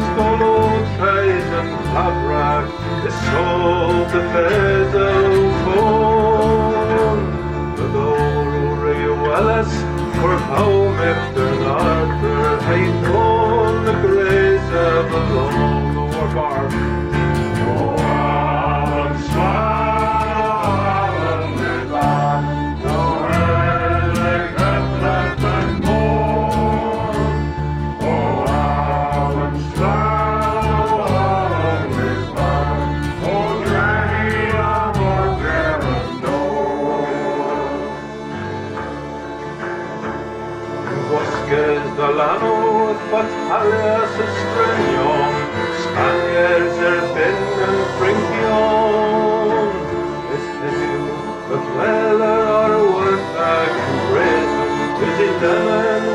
Skolo treis and Labrach is sold the Fezel phone. The Doro Wellis for home after Arthur hate on the grace of the long war bar. Oh, Alan Swan, live on, no early cut and more. Oh, Alan Swan, live on, oh, Granny, I'm on there and Bosques de Lano, Batallas Estrenion, Spaniards bin and Fringion. Is you, but Weller or Woodback and Raisin, is it done and